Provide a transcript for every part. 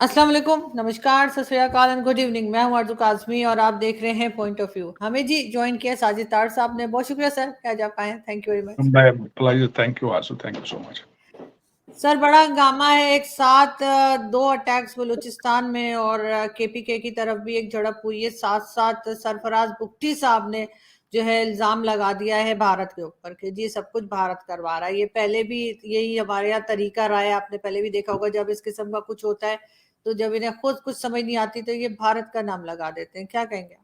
अस्सलाम वालेकुम, नमस्कार, सत श्री अकाल एंड गुड इवनिंग। मैं हूं आरज़ू काज़मी और आप देख रहे हैं पॉइंट ऑफ व्यू। हमें जी ज्वाइन किया साजिद तार साहब ने, बहुत शुक्रिया सर कि आज आप आए। Thank you very much thank you आसू, thank you so much. Sir. बड़ा हंगामा है, एक साथ दो अटैक्स बलूचिस्तान में और केपीके की तरफ भी एक झड़प हुई है। साथ साथ सरफराज बुख्ती साहब ने जो है इल्जाम लगा दिया है भारत के ऊपर कि जी सब कुछ भारत करवा रहा है। ये पहले भी यही हमारे यहाँ तरीका रहा है, आपने पहले भी देखा होगा। जब इस किस्म का कुछ होता है तो जब इन्हें खुद कुछ समझ नहीं आती तो ये भारत का नाम लगा देते हैं। क्या कहेंगे?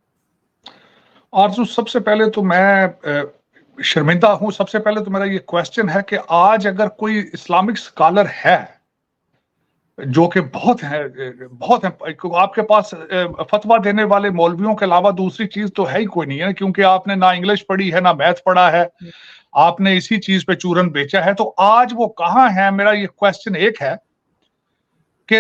आरज़ू, सबसे पहले तो मैं शर्मिंदा हूं। सबसे पहले तो मेरा ये क्वेश्चन है कि आज अगर कोई इस्लामिक स्कॉलर है जो कि बहुत है, आपके पास फतवा देने वाले मौलवियों के अलावा दूसरी चीज तो है ही कोई नहीं है, क्योंकि आपने ना इंग्लिश पढ़ी है ना मैथ पढ़ा है, आपने इसी चीज पे चूरन बेचा है। तो आज वो कहाँ है? मेरा ये क्वेश्चन एक है कि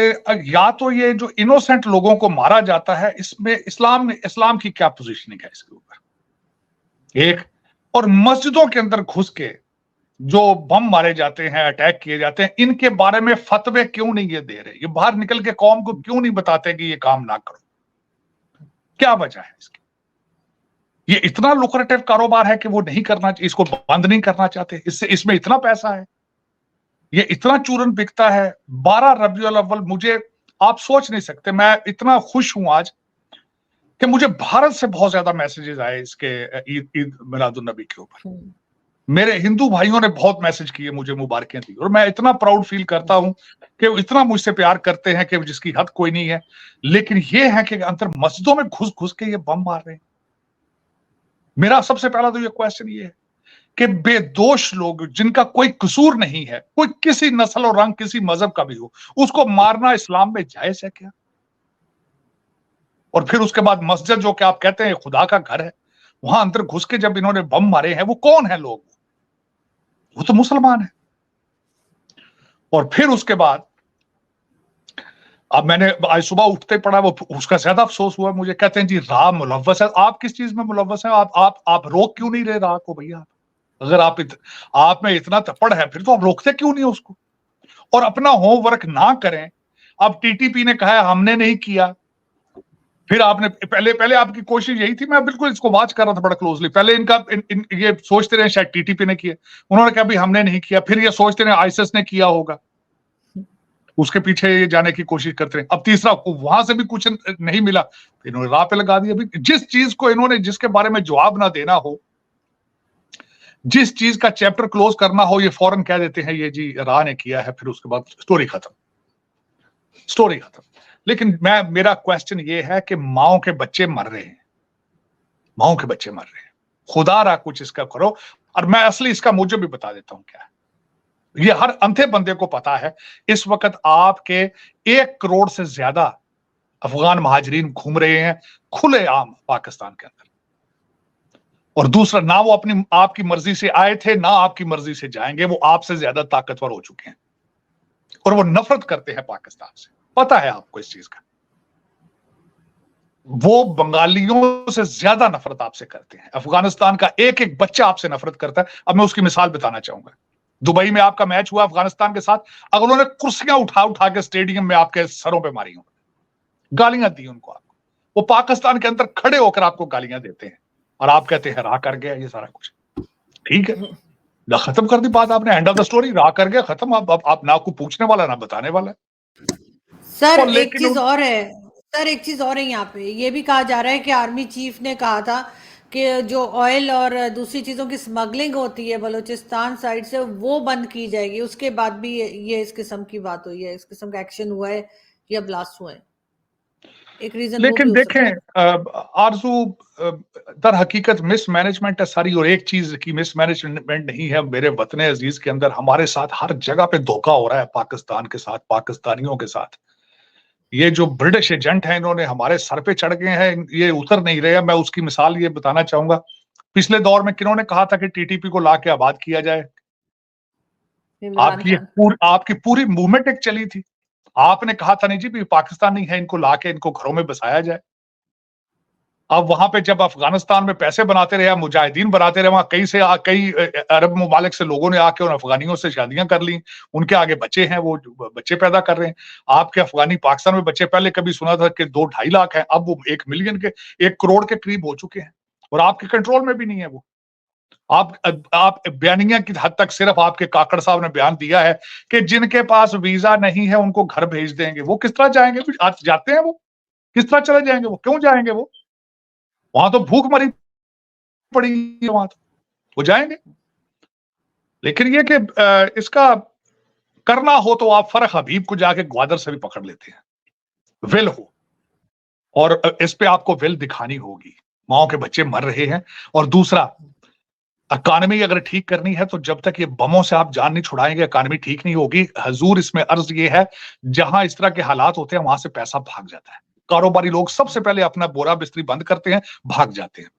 या तो ये जो इनोसेंट लोगों को मारा जाता है, इसमें इस्लाम की क्या पोजीशनिंग है इसके ऊपर, एक। और मस्जिदों के अंदर घुस के जो बम मारे जाते हैं, अटैक किए जाते हैं, इनके बारे में फतवे क्यों नहीं ये दे रहे? ये बाहर निकल के कौम को क्यों नहीं बताते कि ये काम ना करो? क्या वजह है इसकी? ये इतना लुक्रेटिव कारोबार है कि वो नहीं करना, इसको बंद नहीं करना चाहते। इसमें इतना पैसा है, ये इतना चूरन बिकता है। 12 रबीउल अव्वल, मुझे आप सोच नहीं सकते, मैं इतना खुश हूं आज कि मुझे भारत से बहुत ज्यादा मैसेजेस आए इसके ईद मिलादुन नबी के ऊपर। मेरे हिंदू भाइयों ने बहुत मैसेज किए, मुझे मुबारकें दी, और मैं इतना प्राउड फील करता हूं कि वो इतना मुझसे प्यार करते हैं कि जिसकी हद कोई नहीं है। लेकिन ये है कि अंदर मस्जिदों में घुस घुस के ये बम मार रहे हैं। मेरा सबसे पहला तो ये क्वेश्चन ये है कि बेदोष लोग जिनका कोई कसूर नहीं है, कोई किसी नस्ल और रंग, किसी मजहब का भी हो, उसको मारना इस्लाम में जायज है क्या? और फिर उसके बाद मस्जिद, जो कि आप कहते हैं खुदा का घर है, वहां अंदर घुस के जब इन्होंने बम मारे हैं, वो कौन है लोग? वो तो मुसलमान है। और फिर उसके बाद अब मैंने आज सुबह उठते पड़ा, वो उसका ज्यादा अफसोस हुआ मुझे। कहते हैं जी राह मुलव्वस है। आप किस चीज में मुलव्वस है? आप रोक क्यों नहीं रहे राह को भैया? अगर आप में इतना तपड़ है, फिर तो आप रोकते क्यों नहीं उसको? और अपना होमवर्क ना करें। अब टीटीपी ने कहा है हमने नहीं किया, फिर आपने पहले आपकी कोशिश यही थी। मैं बिल्कुल इसको वॉच कर रहा था बड़ा क्लोजली। पहले इनका ये सोचते रहे शायद टीटीपी ने किया, उन्होंने कहा भी हमने नहीं किया। फिर ये सोचते रहे आईएसएस ने किया होगा, उसके पीछे ये जाने की कोशिश करते रहे। अब तीसरा, वहां से भी कुछ नहीं मिला, इन्होंने राह पे लगा दिया। जिस चीज को इन्होंने, जिसके बारे में जवाब ना देना हो, जिस चीज का चैप्टर क्लोज करना हो, ये फौरन कह देते हैं ये जी राह ने किया है, फिर उसके बाद स्टोरी खत्म, स्टोरी खत्म। लेकिन मेरा क्वेश्चन ये है कि माओ के बच्चे मर रहे हैं, माओ के बच्चे मर रहे हैं। खुदा रहा कुछ इसका करो। और मैं असली इसका मुझे भी बता देता हूं क्या है। ये हर अंधे बंदे को पता है। इस वक्त आपके 1 करोड़ से ज्यादा अफगान महाजरीन घूम रहे हैं खुलेआम पाकिस्तान के अंदर। और दूसरा, ना वो अपनी आपकी मर्जी से आए थे, ना आपकी मर्जी से जाएंगे। वो आपसे ज्यादा ताकतवर हो चुके हैं और वो नफरत करते हैं पाकिस्तान से। पता है आपको इस चीज का। वो बंगालियों से ज्यादा नफरत आपसे करते हैं। अफगानिस्तान का एक एक बच्चा आपसे नफरत करता है। अब मैं उसकी मिसाल बताना चाहूंगा। दुबई में आपका मैच हुआ अफगानिस्तान के साथ, अगर उन्होंने कुर्सियां उठा उठा के स्टेडियम में आपके सरों पे मारी, गालियां दी उनको, आपको, वो पाकिस्तान के अंदर खड़े होकर आपको गालियां देते हैं और आप कहते हैं राह कर गया ये सारा कुछ। ठीक है, ना खत्म कर दी बात आपने, एंड ऑफ द स्टोरी, राह कर गया, खत्म। आप ना को पूछने वाला ना बताने वाला। सर और एक चीज और है, सर एक चीज और है, यहाँ पे ये भी कहा जा रहा है कि आर्मी चीफ ने कहा था कि जो ऑयल और दूसरी चीजों की स्मगलिंग होती है बलूचिस्तान साइड से वो बंद की जाएगी। उसके बाद भी ये इस किस्म की बात हुई है, इस किस्म का एक्शन हुआ है या ब्लास्ट हुआ है। एक रीजन वो भी लेकिन हो सकता है। देखें आरजू, दर हकीकत मिसमैनेजमेंट है सारी। और एक चीज की मिसमैनेजमेंट नहीं है मेरे वतन अजीज के अंदर, हमारे साथ हर जगह पे धोखा हो रहा है, पाकिस्तान के साथ, पाकिस्तानियों के साथ। ये जो ब्रिटिश एजेंट हैं, इन्होंने हमारे सर पे चढ़ गए हैं, ये उतर नहीं रहे हैं। मैं उसकी मिसाल ये बताना चाहूंगा। पिछले दौर में किन्होंने कहा था कि टीटीपी को लाके आबाद किया जाए? इमरान खान। आपकी पूरी मूवमेंट एक चली थी। आपने कहा था नहीं जी भी पाकिस्तानी है, इनको लाके इनको घरों में बसाया जाए। अब वहां पे जब अफगानिस्तान में पैसे बनाते रहे, मुजाहिदीन बनाते रहे, वहां कई अरब ममालिक से लोगों ने आके उन अफगानियों से शादियां कर ली, उनके आगे बच्चे हैं, वो बच्चे पैदा कर रहे हैं। आपके अफगानी पाकिस्तान में बच्चे, पहले कभी सुना था कि 2-2.5 लाख हैं, अब वो 1 मिलियन के 1 करोड़ के करीब हो चुके हैं, और आपके कंट्रोल में भी नहीं है वो। आप बयानिया की हद तक सिर्फ आपके काकड़ साहब ने बयान दिया है कि जिनके पास वीजा नहीं है उनको घर भेज देंगे। वो किस तरह जाएंगे? आज जाते हैं वो? किस तरह चले जाएंगे वो? क्यों जाएंगे वो? वहां तो भूख मरी पड़ी है, वहां तो वो जाएंगे। लेकिन ये कि इसका करना हो तो आप फर्क हबीब को जाके ग्वादर से भी पकड़ लेते हैं, विल हो, और इस पे आपको विल दिखानी होगी। माओ के बच्चे मर रहे हैं। और दूसरा, इकॉनमी अगर ठीक करनी है तो जब तक ये बमों से आप जान नहीं छुड़ाएंगे, इकॉनमी ठीक नहीं होगी। हजूर, इसमें अर्ज ये है, जहां इस तरह के हालात होते हैं वहां से पैसा भाग जाता है। कारोबारी लोग सबसे पहले अपना बोरा बिस्तरी बंद करते हैं, भाग जाते हैं,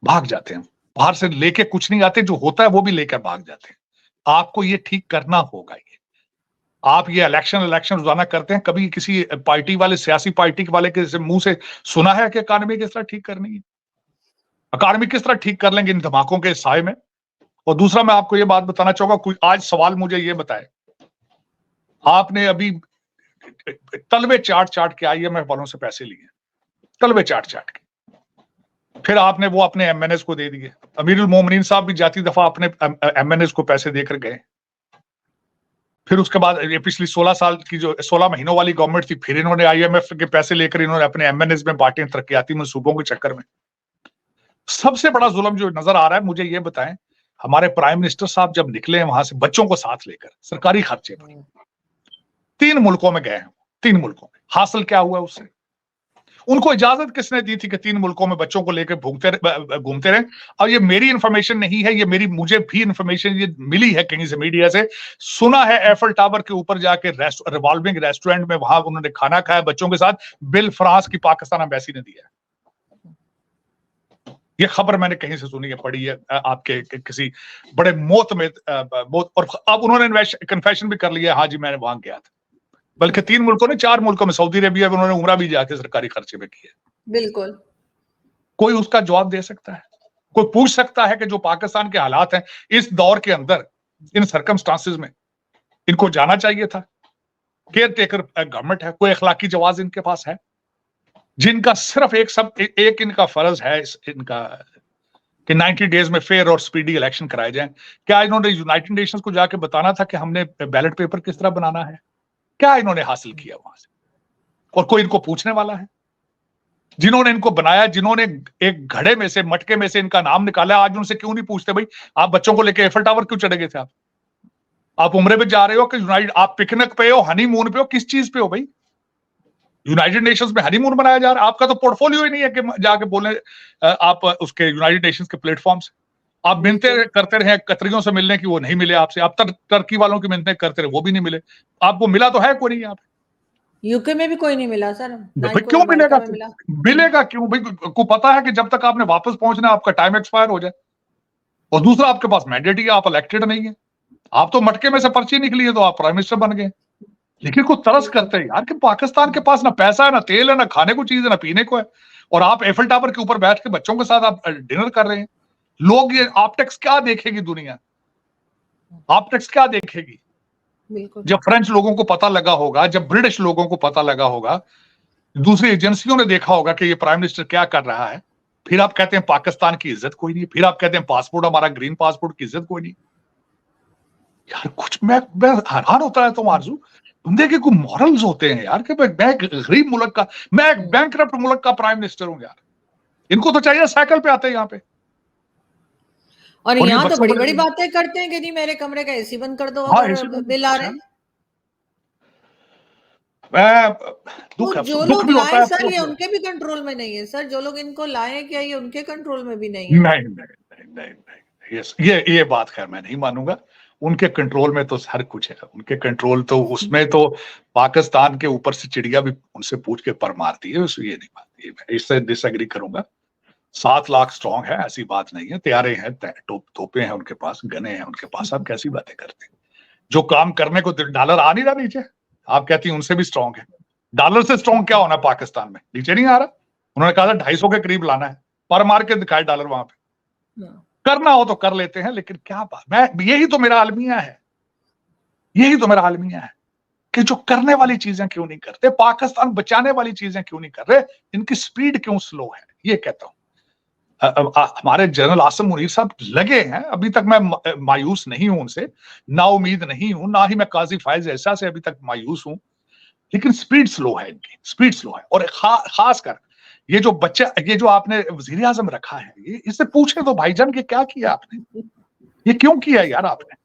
भाग जाते हैं। बाहर से लेके कुछ नहीं आते, जो होता है वो भी लेकर भाग जाते हैं। आपको ये ठीक करना होगा। ये आप ये इलेक्शन रोजाना करते हैं, कभी किसी पार्टी वाले, सियासी पार्टी वाले के मुंह से सुना है कि इकॉनमी किस तरह ठीक करनी है? इकॉनमी किस तरह ठीक कर लेंगे इन धमाकों के साए में? और दूसरा, मैं आपको ये बात बताना चाहूंगा, कोई आज सवाल मुझे ये बताए, आपने अभी तलवे चाट के आईएमएफ वालों से पैसे लिए, तलवे चाट के, फिर आपने वो अपने एमएनएस को दे दिए। अमीरुल मोमिनीन साहब भी जाती दफा अपने एमएनएस को पैसे देकर गए। फिर उसके बाद ये पिछली 16 साल की जो 16 महीनों वाली गवर्नमेंट थी, फिर इन्होंने आईएमएफ के पैसे लेकर इन्होंने अपने एमएनएस में बांटे तरक्याती मंसूबों के चक्कर में। सबसे बड़ा जुल्म जो नजर आ रहा है, मुझे ये बताएं, हमारे प्राइम मिनिस्टर साहब जब निकले वहां से बच्चों को साथ लेकर सरकारी खर्चे पर, 3 मुल्कों में गए हैं, 3 मुल्कों में, हासिल क्या हुआ उससे? उनको इजाजत किसने दी थी कि 3 मुल्कों में बच्चों को लेकर घूमते रहे? और ये मेरी इंफॉर्मेशन नहीं है, ये मुझे भी इंफॉर्मेशन ये मिली है कहीं से, मीडिया से सुना है। एफल टावर के ऊपर जाके रिवॉल्विंग रेस्टोरेंट में वहां उन्होंने खाना खाया बच्चों के साथ, बिल फ्रांस की पाकिस्तान एम्बेसी ने दिया है। ये खबर मैंने कहीं से सुनी है, पढ़ी है आपके किसी बड़े मौत में और अब उन्होंने कन्फेशन भी कर लिया, हाँ जी मैंने वहां गया था। बल्कि 3 मुल्कों ने, 4 मुल्कों में, सऊदी अरेबिया में उन्होंने उम्रा भी जाके सरकारी खर्चे में किया। बिल्कुल। कोई उसका जवाब दे सकता है? कोई पूछ सकता है कि जो पाकिस्तान के हालात हैं इस दौर के अंदर, इन सर्कमस्टांसेस में, इनको जाना चाहिए था? केयर टेकर गवर्नमेंट है, कोई अखलाकी जवाब इनके पास है? जिनका सिर्फ एक इनका फर्ज है इनका कि 90 डेज में फेयर और स्पीडी इलेक्शन कराए जाएं। क्या इन्होंने यूनाइटेड नेशंस को जाके बताना था कि हमने बैलेट पेपर किस तरह बनाना है? क्या इन्होंने हासिल किया वहां से? और कोई इनको पूछने वाला है? जिन्होंने इनको बनाया, जिन्होंने एक घड़े में से, मटके में से इनका नाम निकाला, आज उनसे क्यों नहीं पूछते भाई आप बच्चों को लेकर एफल टावर क्यों चढ़े गए थे? आप उम्रे पे जा रहे हो कि आप पिकनिक पे हो, हनीमून पे हो, किस चीज पे हो भाई? यूनाइटेड नेशंस में हनीमून मनाया जा रहा है? आपका तो पोर्टफोलियो ही नहीं है कि जाके बोले आप उसके यूनाइटेड नेशंस के प्लेटफॉर्म से। आप मिन्नतें करते रहे कतरियों से मिलने की, वो नहीं मिले आपसे। आप टर्की वालों की मिन्नतें करते रहे, वो भी नहीं मिले। आपको मिला तो है कोई नहीं यहाँ पे? यूके में भी कोई नहीं मिला सर, भाई क्यों मिलेगा? मिलेगा क्यों भाई? को पता है कि जब तक आपने वापस पहुंचना आपका टाइम एक्सपायर हो जाए। और दूसरा, आपके पास मैंडेट ही है, आप इलेक्टेड नहीं है। आप तो मटके में से पर्ची निकली है तो आप प्राइम मिनिस्टर बन गए। लेकिन को तरस करते हैं यार कि पाकिस्तान के पास ना पैसा है, ना तेल है, ना खाने को चीज है, ना पीने को है, और आप एफल टावर के ऊपर बैठ के बच्चों के साथ आप डिनर कर रहे हैं। लोग ये ऑप्टिक्स क्या देखेगी दुनिया? ऑप्टिक्स क्या देखेगी? जब फ्रेंच लोगों को पता लगा होगा, जब ब्रिटिश लोगों को पता लगा होगा, दूसरी एजेंसियों ने देखा होगा कि ये प्राइम मिनिस्टर क्या कर रहा है, फिर आप कहते हैं पाकिस्तान की इज्जत कोई नहीं, फिर आप कहते हैं पासपोर्ट हमारा ग्रीन पासपोर्ट की इज्जत कोई नहीं। यार कुछ मैं हैरान होता है। तो आरजू, बंदे के कोई मॉरल्स होते हैं यार कि मैं एक गरीब मुल्क का, मैं एक बैंकरप्ट मुल्क का प्राइम मिनिस्टर हूं यार। इनको तो चाहिए साइकिल पे आते हैं यहाँ पे। और यहाँ तो बड़ी बड़ी बातें करते हैं कि नहीं मेरे कमरे का एसी बंद कर दो अगर बिल आ रहे हैं। जो लोग लाए सर ये उनके भी कंट्रोल में नहीं है सर, जो लोग इनको लाए क्या ये उनके कंट्रोल में भी नहीं है? नहीं, ये बात खैर मैं नहीं मानूंगा। उनके कंट्रोल में तो हर कुछ है। उनके कंट्रोल तो उसमें तो पाकिस्तान के ऊपर से चिड़िया भी उनसे पूछ के पर मारती है, ये नहीं मानती है। मैं इससे डिसएग्री करूंगा। 7 लाख स्ट्रॉन्ग है, ऐसी बात नहीं है। तैयारे हैं, तोपे हैं उनके पास, गने हैं उनके पास। आप कैसी बातें करते हैं? जो काम करने को डॉलर आ नहीं रहा नीचे, आप कहती हैं उनसे भी स्ट्रॉन्ग है। डॉलर से स्ट्रॉन्ग क्या होना पाकिस्तान में? नीचे नहीं आ रहा। उन्होंने कहा था 250 के करीब लाना है, पर मार के दिखाए डॉलर वहां पे। करना हो तो कर लेते हैं, लेकिन क्या बात, मैं यही तो मेरा अलमिया है, यही तो मेरा अलमिया है कि जो करने वाली चीजें क्यों नहीं करते, पाकिस्तान बचाने वाली चीजें क्यों नहीं कर रहे, इनकी स्पीड क्यों स्लो है, ये कहता हूं। हमारे जनरल आसिम मुनीर साहब लगे हैं, अभी तक मैं मायूस नहीं हूं उनसे, ना उम्मीद नहीं हूं, ना ही मैं काजी फायज ऐसा से अभी तक मायूस हूं, लेकिन स्पीड स्लो है, इनकी स्पीड स्लो है। और खास कर ये जो बच्चा, ये जो आपने वजीर आजम रखा है, ये इससे पूछे तो भाईजान कि क्या किया आपने, ये क्यों किया यार आपने।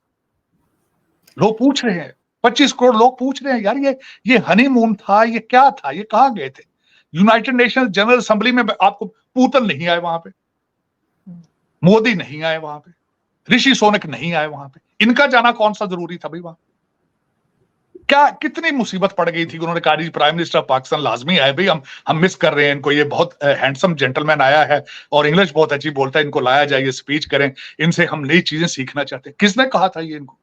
लोग पूछ रहे हैं, 25 करोड़ लोग पूछ रहे हैं यार, ये हनीमून था, ये क्या था, ये कहां गए थे। यूनाइटेड नेशन जनरल असेंबली में आपको पुतिन नहीं आए वहां पे, मोदी नहीं आए वहां पे, ऋषि सोनक नहीं आए वहां पे, इनका जाना कौन सा जरूरी था भाई वहां। क्या कितनी मुसीबत पड़ गई थी, उन्होंने कहा प्राइम मिनिस्टर ऑफ पाकिस्तान लाजमी आए भाई, हम मिस कर रहे हैं इनको, ये बहुत हैंडसम जेंटलमैन आया है और इंग्लिश बहुत अच्छी बोलता है, इनको लाया जाए, ये स्पीच करें, इनसे हम नई चीजें सीखना चाहते हैं। किसने कहा था ये इनको।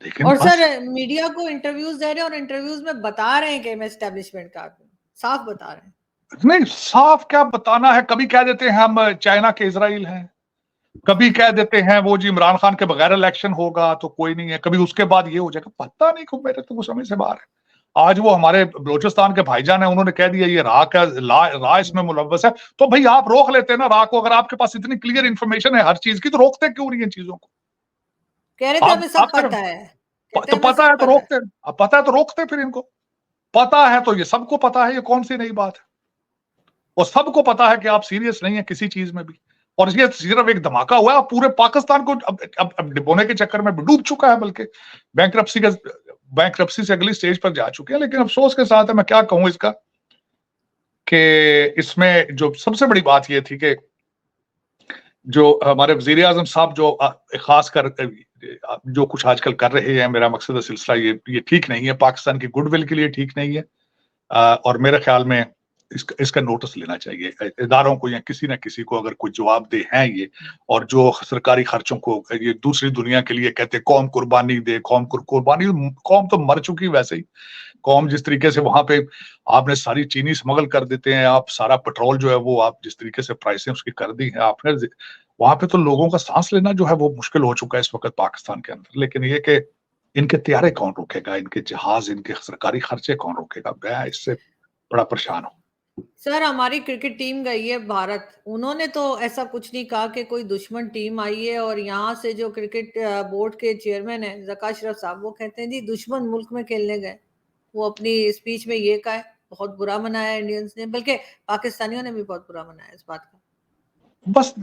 लेकिन और सर मीडिया को इंटरव्यूज दे रहे हैं और इंटरव्यूज में बता रहे हैं कि मैं एस्टेब्लिशमेंट का आदमी, साफ बता रहे हैं। नहीं, साफ क्या बताना है, कभी कह देते हैं हम चाइना के इजराइल हैं, कभी कह देते हैं वो जी इमरान खान के बगैर इलेक्शन होगा तो कोई नहीं है, कभी उसके बाद ये हो जाएगा, पता नहीं क्यों, मेरे तो वो समझ से बाहर है। आज वो हमारे बलोचिस्तान के भाईजान है, उन्होंने कह दिया ये रा इसमें मुलव्वस है, तो भाई आप रोक लेते हैं ना रा को, अगर आपके पास इतनी क्लियर इन्फॉर्मेशन है हर चीज की, तो रोकते क्यों नहीं इन चीजों को। कह रहे थे हमें सब पता है, तो पता है तो रोकते, अब पता है तो रोकते, फिर इनको पता है तो ये सबको पता है, ये कौन सी नई बात है। और सबको पता है कि आप सीरियस नहीं है किसी चीज में भी, और ये सिर्फ एक धमाका हुआ है, पूरे पाकिस्तान को अब डिबोने के चक्कर में डूब चुका है, बल्कि बैंकरप्सी से अगली स्टेज पर जा चुके हैं। लेकिन अफसोस के साथ है, मैं क्या कहूं इसका, कि इसमें जो सबसे बड़ी बात ये थी कि जो हमारे वजीर आजम साहब जो खास कर जो कुछ आजकल कर रहे हैं, मेरा मकसद सिलसिला ये ठीक नहीं है, पाकिस्तान की गुडविल के लिए ठीक नहीं है। और मेरे ख्याल में इसका नोटिस लेना चाहिए इदारों को, या किसी न किसी को, अगर कोई जवाबदेह हैं ये, और जो सरकारी खर्चों को ये दूसरी दुनिया के लिए कहते कौम कुर्बानी दे, कौम तो मर चुकी वैसे ही। कौम जिस तरीके से वहां पे आपने सारी चीनी स्मगल कर देते हैं, आप सारा पेट्रोल जो है वो आप जिस तरीके से प्राइसें उसकी कर दी है आपने, वहां पे तो लोगों का सांस लेना जो है वो मुश्किल हो चुका है इस वक्त पाकिस्तान के अंदर। लेकिन ये कि इनके तैयारे कौन रोकेगा, इनके जहाज, इनके सरकारी खर्चे कौन रोकेगा, मैं इससे बड़ा परेशान हूं। सर हमारी क्रिकेट टीम गई है भारत, उन्होंने तो ऐसा कुछ नहीं कहा कि कोई दुश्मन टीम आई है, और यहाँ से जो क्रिकेट बोर्ड के चेयरमैन है ज़का अशरफ साहब, वो कहते हैं जी दुश्मन मुल्क में खेलने गए। वो अपनी स्पीच में ये कहा है, बहुत बुरा मनाया इंडियंस ने, बल्कि पाकिस्तानियों ने भी बहुत बुरा मनाया इस बात का। बस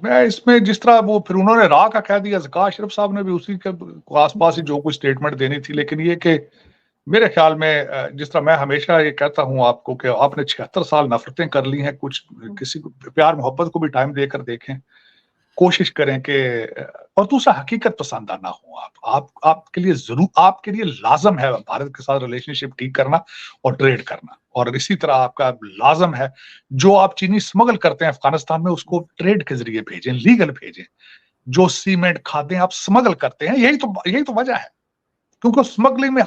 मैं इसमें जिस तरह वो फिर उन्होंने रा का कह दिया, ज़का अशरफ साहब ने भी उसी के आसपास ही जो कोई स्टेटमेंट देनी थी। लेकिन ये कि मेरे ख्याल में जिस तरह मैं हमेशा ये कहता हूं आपको कि आपने 76 साल नफरतें कर ली हैं, कुछ किसी को प्यार मोहब्बत को भी टाइम देकर देखें, कोशिश करें कि, और दूसरा हकीकत पसंद ना हो आप आपके लिए जरूर, आपके लिए लाजम है भारत के साथ रिलेशनशिप ठीक करना और ट्रेड करना, और इसी तरह आपका लाजम है जो आप चीनी स्मगल करते हैं अफगानिस्तान में उसको ट्रेड के जरिए भेजें, लीगल भेजें। जो सीमेंट खादें आप स्मगल करते हैं, यही तो वजह है, क्योंकि स्मगलिंग में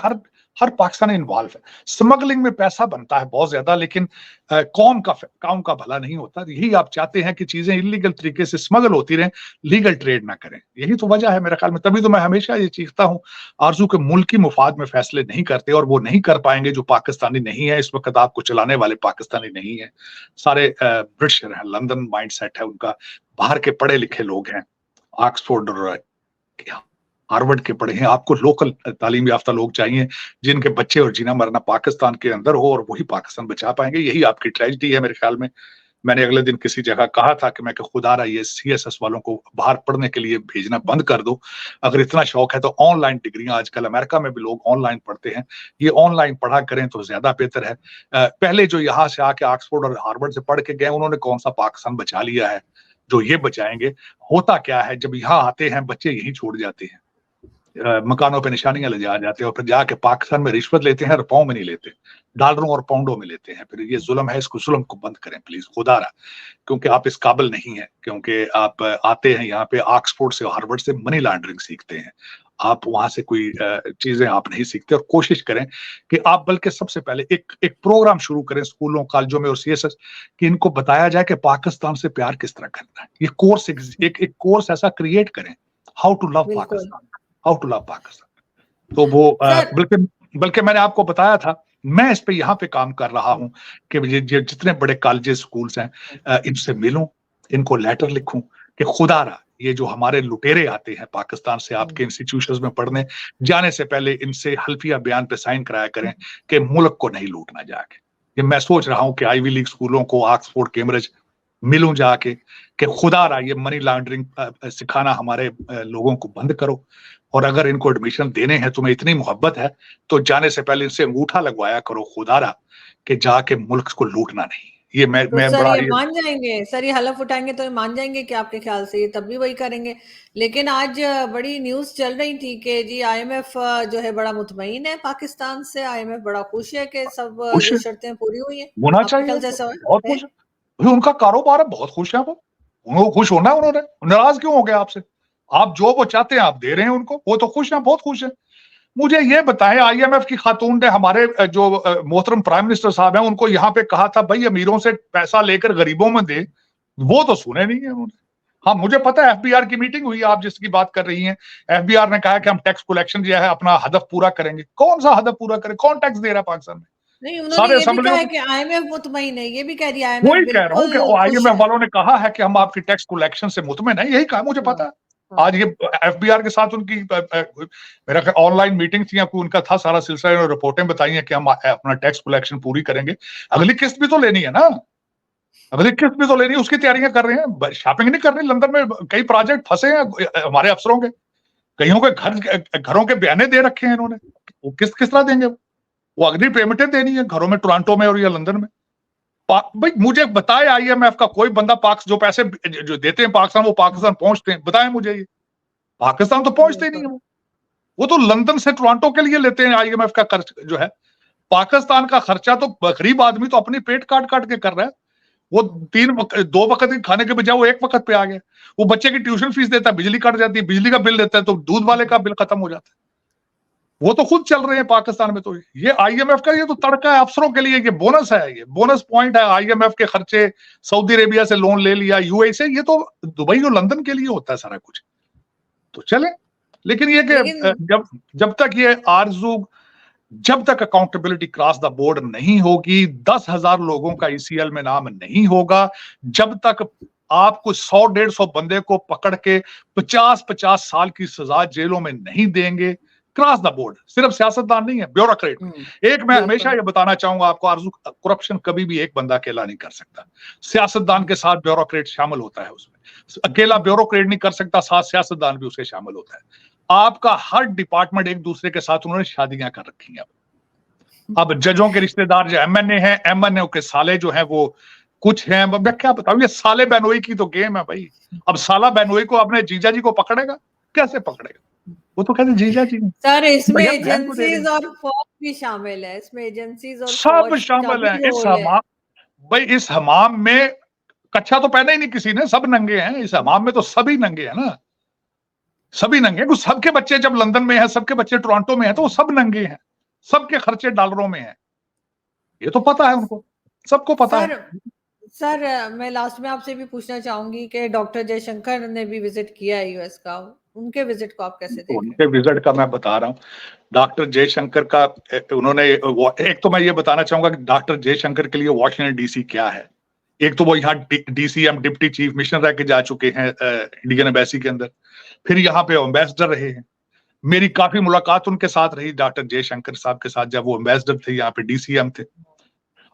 हर पाकिस्तानी इन्वॉल्व है। स्मगलिंग में पैसा बनता है बहुत ज्यादा, लेकिन कौम का भला नहीं होता। यही आप चाहते हैं कि चीजें इलीगल तरीके से स्मगल होती रहें, लीगल ट्रेड ना करें, यही तो वजह है मेरे ख्याल में। तभी तो मैं हमेशा ये चीखता हूं, आरजू के मुल्की मुफाद में फैसले नहीं करते, और वो नहीं कर पाएंगे जो पाकिस्तानी नहीं है। इस वक्त आपको चलाने वाले पाकिस्तानी नहीं है, सारे ब्रिटिशर हैं, लंदन माइंड सेट है उनका, बाहर के पढ़े लिखे लोग हैं, ऑक्सफोर्ड और हार्वर्ड के पढ़े हैं। आपको लोकल तालीम याफ्ता लोग चाहिए जिनके बच्चे और जीना मरना पाकिस्तान के अंदर हो, और वही पाकिस्तान बचा पाएंगे। यही आपकी ट्रेजेडी है मेरे ख्याल में। मैंने अगले दिन किसी जगह कहा था कि मैं खुदा रहा ये CSS वालों को बाहर पढ़ने के लिए भेजना बंद कर दो, अगर इतना शौक है तो ऑनलाइन डिग्रियां, आजकल अमेरिका में भी लोग ऑनलाइन पढ़ते हैं, ये ऑनलाइन पढ़ा करें तो ज्यादा बेहतर है। पहले जो यहाँ से आके ऑक्सफोर्ड और हार्वर्ड से पढ़ के गए, उन्होंने कौन सा पाकिस्तान बचा लिया है जो ये बचाएंगे। होता क्या है, जब यहाँ आते हैं बच्चे यहीं छोड़ जाते हैं, मकानों पे निशानियां ले जाते हैं और फिर जाके पाकिस्तान में रिश्वत लेते हैं और पाँव में नहीं लेते, डॉलरों और पाउंडों में लेते हैं। फिर ये जुल्म है, इसको जुल्म को बंद करें प्लीज खुदारा, क्योंकि आप इस काबिल नहीं है, क्योंकि आप आते हैं यहाँ पे ऑक्सफोर्ड से हार्वर्ड से मनी लॉन्ड्रिंग सीखते हैं, आप वहां से कोई चीजें आप नहीं सीखते। और कोशिश करें कि आप बल्कि सबसे पहले एक प्रोग्राम शुरू करें स्कूलों कॉलेजों में और सीएसएस कि इनको बताया जाए कि पाकिस्तान से प्यार किस तरह करना है। ये कोर्स एक कोर्स ऐसा क्रिएट करें, how to love Pakistan, how to love Pakistan. तो वो बल्कि मैंने आपको बताया था, मैं इस पे यहाँ पे काम कर रहा हूँ कि जितने बड़े कॉलेजेस स्कूल्स हैं इनसे मिलूं, इनको लेटर लिखूं कि खुदारा ये जो हमारे लुटेरे आते हैं पाकिस्तान से आपके इंस्टीट्यूशंस में पढ़ने, जाने से पहले इनसे हल्फिया बयान पे साइन कराया करें कि मुल्क को नहीं लूटना जाके। ये मैं सोच रहा हूँ कि आईवी लीग स्कूलों को, ऑक्सफोर्ड, कैम्ब्रिज मिलूं जाके कि खुदारा ये मनी लॉन्ड्रिंग सिखाना हमारे लोगों को बंद करो, और अगर इनको एडमिशन देने हैं, तुम्हें इतनी मोहब्बत है तो जाने से पहले इनसे अंगूठा लगवाया करो खुदारा कि जाके मुल्क को लूटना नहीं। ये मैं सर बड़ा ये मान जाएंगे, सर ये हलफ उठाएंगे तो ये मान जाएंगे कि आपके ख्याल से ये तब भी वही करेंगे? लेकिन आज बड़ी न्यूज चल रही थी कि जी आईएमएफ जो है बड़ा मुतमईन है पाकिस्तान से, आईएमएफ बड़ा खुश है कि सब जो शर्तें पूरी हुई है। होना आपके चाहिए, ख्याल से ऐसा बहुत खुश है, उनका कारोबार है, बहुत खुश है वो, उनको खुश होना है। उन्होंने नाराज क्यों हो गए आपसे? आप जो वो चाहते हैं आप दे रहे हैं उनको, वो तो खुश हैं, बहुत खुश हैं। मुझे ये बताएं, आईएमएफ की खातून ने हमारे जो मोहतरम प्राइम मिनिस्टर साहब हैं उनको यहाँ पे कहा था भाई अमीरों से पैसा लेकर गरीबों में दे, वो तो सुने नहीं है उन्होंने। हाँ मुझे पता है एफबीआर की मीटिंग हुई, आप जिसकी बात कर रही हैं, एफबीआर ने कहा कि हम टैक्स कलेक्शन जो है अपना हदफ पूरा करेंगे। कौन सा हदफ पूरा करे? कौन टैक्स दे रहा है पाकिस्तान में? नहीं, उन्होंने सारे ये भी कहा असेंबलियों है कि आईएमएफ मुतमईन है, ये भी कह दिया आईएमएफ वही कह रहा हूँ कि बिल्कुल खुश आईएमएफ है। वालों ने कहा है कि हम आपकी टैक्स कलेक्शन से मुतमईन है, यही कहा, मुझे पता है। आज ये एफबीआर के साथ उनकी मेरा ऑनलाइन मीटिंग थी, आपको उनका था सारा सिलसिला, रिपोर्टें बताई हैं कि हम अपना टैक्स कलेक्शन पूरी करेंगे। अगली किस्त भी तो लेनी है ना, अगली किस्त भी तो लेनी है, उसकी तैयारियां कर रहे हैं, शॉपिंग नहीं कर रहे। लंदन में कई प्रोजेक्ट फंसे हैं हमारे अफसरों के, कईयों के घरों के बयाने दे रखे हैं इन्होंने, वो किस्त किस तरह देंगे? वो अगली पेमेंटें देनी है घरों में, टोरंटो में और या लंदन में। भाई मुझे बताए आईएमएफ का कोई बंदा जो पैसे जो देते हैं पाकिस्तान, वो पाकिस्तान पहुंचते हैं? बताएं मुझे ये। पाकिस्तान तो पहुंचते ही नहीं है, वो तो लंदन से टोरंटो के लिए लेते हैं आईएमएफ का खर्च जो है। पाकिस्तान का खर्चा तो गरीब आदमी तो अपनी पेट काट काट के कर रहा है। वो 2 वक्त के खाने के बजाय वो 1 वक्त पे आ गया। वो बच्चे की ट्यूशन फीस देता है, बिजली कट जाती है, बिजली का बिल देता है तो दूध वाले का बिल खत्म हो जाता है। वो तो खुद चल रहे हैं पाकिस्तान में। तो ये आईएमएफ का ये तो तड़का है अफसरों के लिए, ये बोनस है, ये बोनस पॉइंट है। आईएमएफ के खर्चे, सऊदी अरेबिया से लोन ले लिया, यूएई से, ये तो दुबई और लंदन के लिए होता है सारा कुछ। तो चले, लेकिन ये कि जब तक ये आरजू, जब तक अकाउंटेबिलिटी क्रॉस द बोर्ड नहीं होगी, 10,000 लोगों का ईसीएल में नाम नहीं होगा, जब तक आपको 100-150 बंदे को पकड़ के 50-50 साल की सजा जेलों में नहीं देंगे, क्रॉस द बोर्ड, सिर्फ सियासतदान नहीं है, ब्यूरोक्रेट। एक मैं हमेशा ये बताना चाहूंगा आपको आरजू, करप्शन कभी भी एक बंदा अकेला नहीं कर सकता, सियासतदान के साथ ब्यूरोक्रेट शामिल होता है उसमें। अकेला ब्यूरोक्रेट नहीं कर सकता, साथ सियासतदान भी उसके शामिल होता है। आपका हर डिपार्टमेंट एक दूसरे के साथ उन्होंने शादियां कर रखी हैं। अब जजों के रिश्तेदार जो एमएनए हैं, एमएनए के साले जो हैं वो कुछ हैं, मैं क्या बताऊं, ये साले बहनोई की तो गेम है भाई। अब साला बहनोई को अपने जीजा जी को पकड़ेगा, कैसे पकड़ेगा? वो तो कहते जीजा जी। सर इसमें एजेंसीज और फौज भी शामिल है, इसमें एजेंसीज और सब शामिल है इस हमाम। भाई इस हमाम में कच्छा तो पहना ही नहीं किसी ने, सब नंगे हैं इस हमाम में, तो सभी नंगे हैं ना, सभी नंगे। तो सबके बच्चे जब लंदन में हैं, सबके बच्चे टोरंटो में हैं, तो वो सब नंगे हैं, सबके खर्चे डॉलरों में हैं, ये तो पता है उनको, सबको पता है। सर मैं लास्ट में आपसे भी पूछना चाहूंगी कि डॉक्टर जयशंकर ने भी विजिट किया है यूएस का, उनके विजिट को आप कैसे देखते हैं? उनके विजिट का मैं बता रहा हूँ, डॉक्टर जयशंकर का उन्होंने, एक तो मैं ये बताना चाहूंगा कि डॉक्टर जयशंकर के लिए वॉशिंगटन डीसी क्या है। एक तो वो यहाँ डीसीएम, डिप्टी चीफ मिशनर रह के जा चुके हैं इंडियन एम्बेसी के अंदर, फिर यहाँ पे एम्बेसडर रहे हैं। मेरी काफी मुलाकात उनके साथ रही, डॉक्टर जयशंकर साहब के साथ, जब वो एम्बेसडर थे, यहाँ पे डीसीएम थे।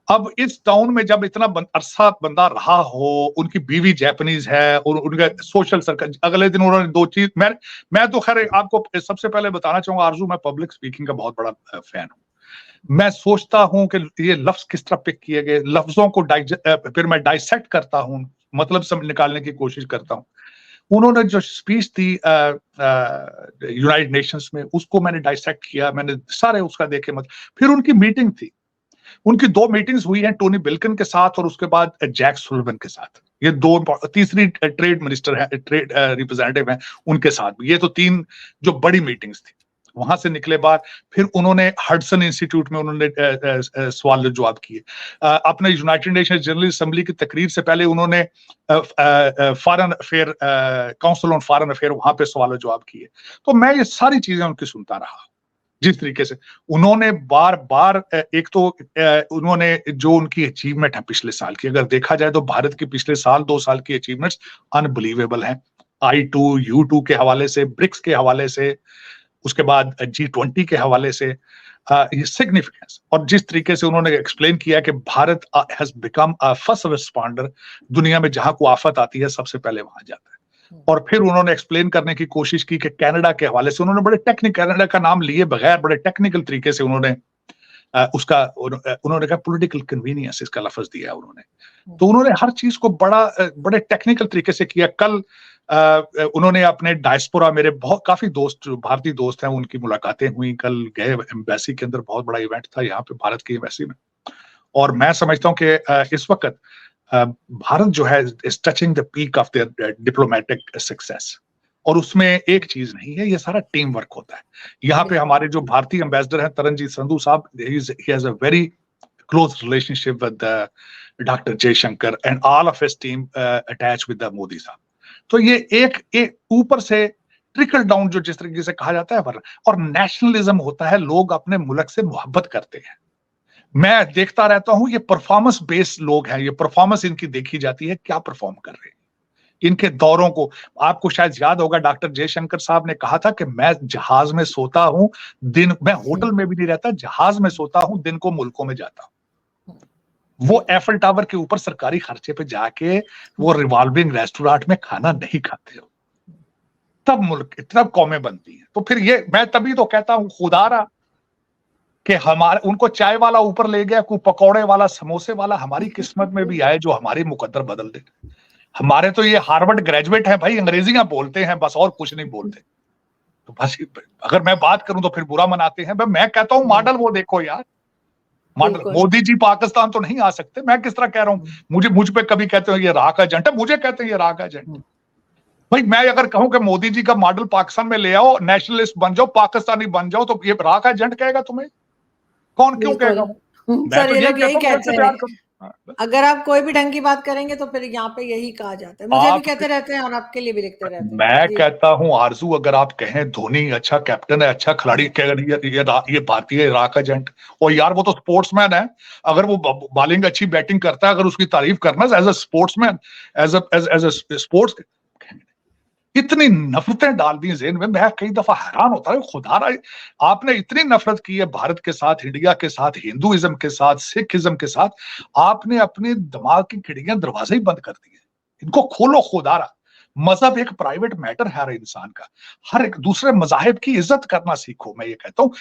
अब इस टाउन में जब इतना अरसा बंदा रहा हो, उनकी बीवी जापानीज है और उनका सोशल सर्कल, अगले दिन उन्होंने 2 चीज, मैं तो खैर आपको सबसे पहले बताना चाहूंगा आरजू, मैं पब्लिक स्पीकिंग का बहुत बड़ा फैन हूं। मैं सोचता हूं कि ये लफ्ज किस तरह पिक किए गए, लफ्जों को फिर मैं डाइसेक्ट करता हूं, मतलब सब निकालने की कोशिश करता हूं। उन्होंने जो स्पीच दी यूनाइटेड नेशंस में, उसको मैंने डाइसेक्ट किया, मैंने सारे उसका देखे मत। फिर उनकी मीटिंग थी, उनकी 2 मीटिंग्स हुई हैं टोनी बिल्किन के साथ और उसके बाद जैक सुलिवन के साथ। ये 2 तीसरी ट्रेड मिनिस्टर है, ट्रेड रिप्रेजेंटेटिव हैं, उनके साथ भी। ये तो 3 जो बड़ी मीटिंग्स थी। वहां से निकले बाद फिर उन्होंने हडसन इंस्टीट्यूट में उन्होंने सवाल जवाब किए। अपने यूनाइटेड नेशन जनरल असेंबली की तकरीर से पहले उन्होंने foreign affair council on foreign affair वहां पे सवाल जवाब किए। तो मैं ये सारी चीजें उनकी सुनता रहा। जिस तरीके से उन्होंने बार बार एक तो उन्होंने जो उनकी अचीवमेंट है पिछले साल की, अगर देखा जाए तो भारत की पिछले साल 2 साल की अचीवमेंट्स अनबिलीवेबल हैं। I2 U2 के हवाले से, ब्रिक्स के हवाले से, उसके बाद G20 के हवाले से, ये सिग्निफिकेंस और जिस तरीके से उन्होंने एक्सप्लेन किया कि Bharat has become a first responder, दुनिया में जहां को आफत आती है सबसे पहले वहां जाता है। और फिर उन्होंने एक्सप्लेन करने की कोशिश की कि कनाडा के हवाले से उन्होंने बड़े टेक्निकल, कनाडा का नाम लिए बगैर बड़े टेक्निकल तरीके से उन्होंने उन्होंने कहा पॉलिटिकल कन्वीनियंस, इसका लफ्ज दिया उन्होंने। तो उन्होंने हर चीज को बड़े टेक्निकल तरीके से किया। कल उन्होंने अपने डायस्पोरा, मेरे बहुत काफी दोस्त भारतीय दोस्त हैं, उनकी मुलाकातें हुई। कल गए एम्बेसी के अंदर, बहुत बड़ा इवेंट था यहाँ पे भारत की एम्बेसी में। और मैं समझता हूँ कि इस वक्त भारत जो है is touching the peak of their diplomatic success. और उसमें एक चीज नहीं है, ये सारा टीम वर्क होता है। यहाँ पे हमारे जो भारतीय एम्बेसडर हैं तरनजीत संधू साहब, he has a very close relationship with doctor Jaishankar and all of his team attach with the Modi साहब। तो ये एक ऊपर से ट्रिकल डाउन जो जिस तरीके से कहा जाता है, और नेशनलिज्म होता है, लोग अपने मुल्क से मोहब्बत करते हैं। मैं देखता रहता हूं, ये परफॉर्मेंस बेस्ड लोग हैं, ये परफॉर्मेंस इनकी देखी जाती है, क्या परफॉर्म कर रहे हैं। इनके दौरों को आपको शायद याद होगा, डॉक्टर जयशंकर साहब ने कहा था कि मैं जहाज में सोता हूं, दिन मैं होटल में भी नहीं रहता, जहाज में सोता हूं, दिन को मुल्कों में जाता हूं। वो एफल टावर के ऊपर सरकारी खर्चे पे जाके वो रिवॉल्विंग रेस्टोरेंट में खाना नहीं खाते हो, तब मुल्क, तब कौमें बनती हैं। तो फिर ये मैं तभी तो कहता हूं खुदारा कि हमारे उनको चाय वाला ऊपर ले गया, कोई पकौड़े वाला, समोसे वाला हमारी किस्मत में भी आए जो हमारी मुकद्दर बदल दे। हमारे तो ये हार्वर्ड ग्रेजुएट हैं भाई, अंग्रेजियां बोलते हैं बस, और कुछ नहीं बोलते। तो बस अगर मैं बात करूं तो फिर बुरा मनाते हैं। मैं कहता हूं मॉडल वो देखो यार, मॉडल मोदी जी पाकिस्तान तो नहीं आ सकते। मैं किस तरह कह रहा हूं, मुझ पे कभी कहते हैं ये राह का एजेंट है, मुझे कहते हैं ये राह का एजेंट। भाई मैं अगर कहूं कि मोदी जी का मॉडल पाकिस्तान में ले आओ, नेशनलिस्ट बन जाओ, पाकिस्तानी बन जाओ, तो ये राह का एजेंट कहेगा तुम्हें? कौन क्यों कहेगा? मैं तो ये लोग यही कहते हैं, अगर आप कोई भी ढंग की बात करेंगे तो फिर यहाँ पे यही कहा जाता है। मुझे भी कहते रहते हैं और आपके लिए भी लिखते रहते हैं। मैं कहता हूं आरजू, अगर आप कहें धोनी अच्छा कैप्टन है, अच्छा खिलाड़ी, ये भारतीय इराक एजेंट, और यार वो तो स्पोर्ट्समैन है, अगर वो बॉलिंग अच्छी बैटिंग करता है, अगर उसकी तारीफ करना as a sportsman, as a sports, इतनी नफरतें डाल दी ज़हन में। मैं कई दफा हैरान होता है, खुदा आपने इतनी नफरत की है भारत के साथ, इंडिया के साथ, हिंदुइज्म के साथ, सिखिज्म के साथ, आपने अपने दिमाग की खिड़कियां, दरवाजे ही बंद कर दिए। इनको खोलो खुदारा। मजहब एक प्राइवेट मैटर है हर इंसान का, हर एक दूसरे मजाहिब की इज्जत करना सीखो। मैं ये कहता हूँ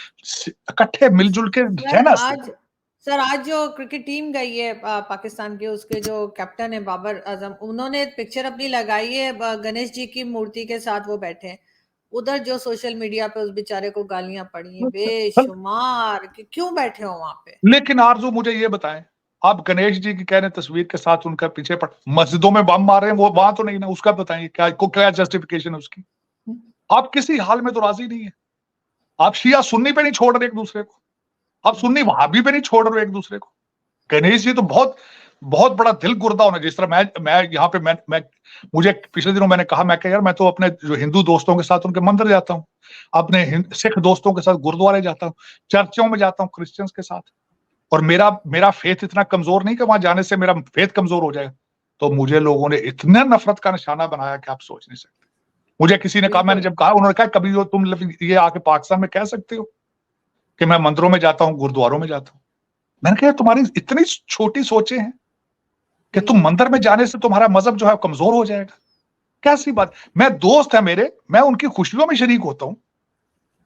इकट्ठे मिलजुल के रहना सीखो। सर आज जो क्रिकेट टीम गई है पाकिस्तान के, उसके जो कैप्टन है बाबर आजम, उन्होंने पिक्चर अपनी लगाई है गणेश जी की मूर्ति के साथ, वो बैठे हैं उधर। जो सोशल मीडिया पे उस बेचारे को गालियां पड़ी हैं बेशुमार कि क्यों बैठे हो वहां पे। लेकिन आरजू मुझे ये बताएं, आप गणेश जी की कह रहे हैं तस्वीर के साथ उनका पीछे मस्जिदों में बम मार रहे हैं, वो वहां तो नहीं ना, उसका बताइए क्या जस्टिफिकेशन है उसकी? आप किसी हाल में तो राजी नहीं है। आप शिया सुन्नी पे नहीं छोड़ रहे एक दूसरे को, आप सुन्नी वहाबी पे नहीं छोड़ रहे एक दूसरे को। गणेश जी तो बहुत बहुत बड़ा दिल गुर्दा होना। जिस तरह मैं यहाँ पे मैं मुझे पिछले दिनों मैंने कहा, मैं यार मैं तो अपने जो हिंदू दोस्तों के साथ उनके मंदिर जाता हूँ, अपने सिख दोस्तों के साथ गुरुद्वारे जाता हूँ, चर्चों में जाता हूँ क्रिश्चियंस के साथ, और मेरा फेथ इतना कमजोर नहीं कि वहां जाने से मेरा फेथ कमजोर हो जाएगा। तो मुझे लोगों ने इतना नफरत का निशाना बनाया कि आप सोच नहीं सकते। मुझे किसी ने कहा, मैंने जब कहा, उन्होंने कहा कभी जो तुम ये आके पाकिस्तान में कह सकते हो कि मैं मंदिरों में जाता हूँ, गुरुद्वारों में जाता हूँ? मैंने कहा तुम्हारी इतनी छोटी सोचें हैं कि तुम मंदिर में जाने से तुम्हारा मजहब जो है कमजोर हो जाएगा? कैसी बात? मैं दोस्त है मेरे, मैं उनकी खुशियों में शरीक होता हूं,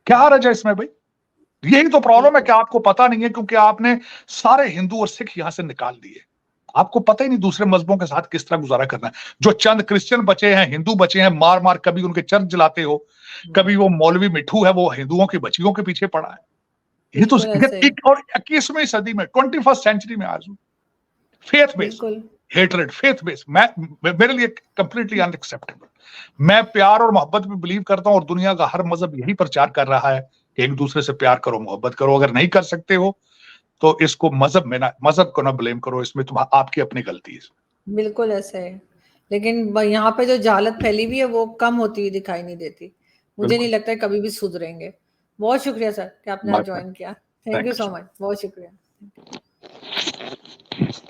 क्या हर्ज है इसमें भाई? यही तो प्रॉब्लम है कि आपको पता नहीं है, क्योंकि आपने सारे हिंदू और सिख यहां से निकाल दिए। आपको पता ही नहीं दूसरे मजहबों के साथ किस तरह गुजारा करना है। जो चंद क्रिश्चियन बचे हैं, हिंदू बचे हैं, मार मार कभी उनके चर्च जलाते हो, कभी वो मौलवी मिठू है वो हिंदुओं की बच्चियों के पीछे पड़ा है। ये तो बिल्कुल ऐसे ही। और 21वीं सदी में 21st सेंचुरी में आज फेथ बेस्ड बिल्कुल हेटरेड, फेथ बेस्ड, मेरे लिए कंप्लीटली अनएक्सेप्टेबल। मैं प्यार और मोहब्बत में बिलीव करता हूं और दुनिया का हर मजहब यही प्रचार कर रहा है कि एक दूसरे से प्यार करो, मोहब्बत करो। अगर नहीं कर सकते हो तो इसको मजहब को ना ब्लेम करो, इसमें तुम आपकी अपनी गलती है। बिल्कुल ऐसे है। लेकिन यहाँ पे जो जहालत फैली हुई है वो कम होती हुई दिखाई नहीं देती। मुझे नहीं बिल्कुल। लगता है कभी भी सुधरेंगे। बहुत शुक्रिया सर कि आपने आज बाय बाय। ज्वाइन किया। Thank thank you you so so much, बहुत शुक्रिया। मच।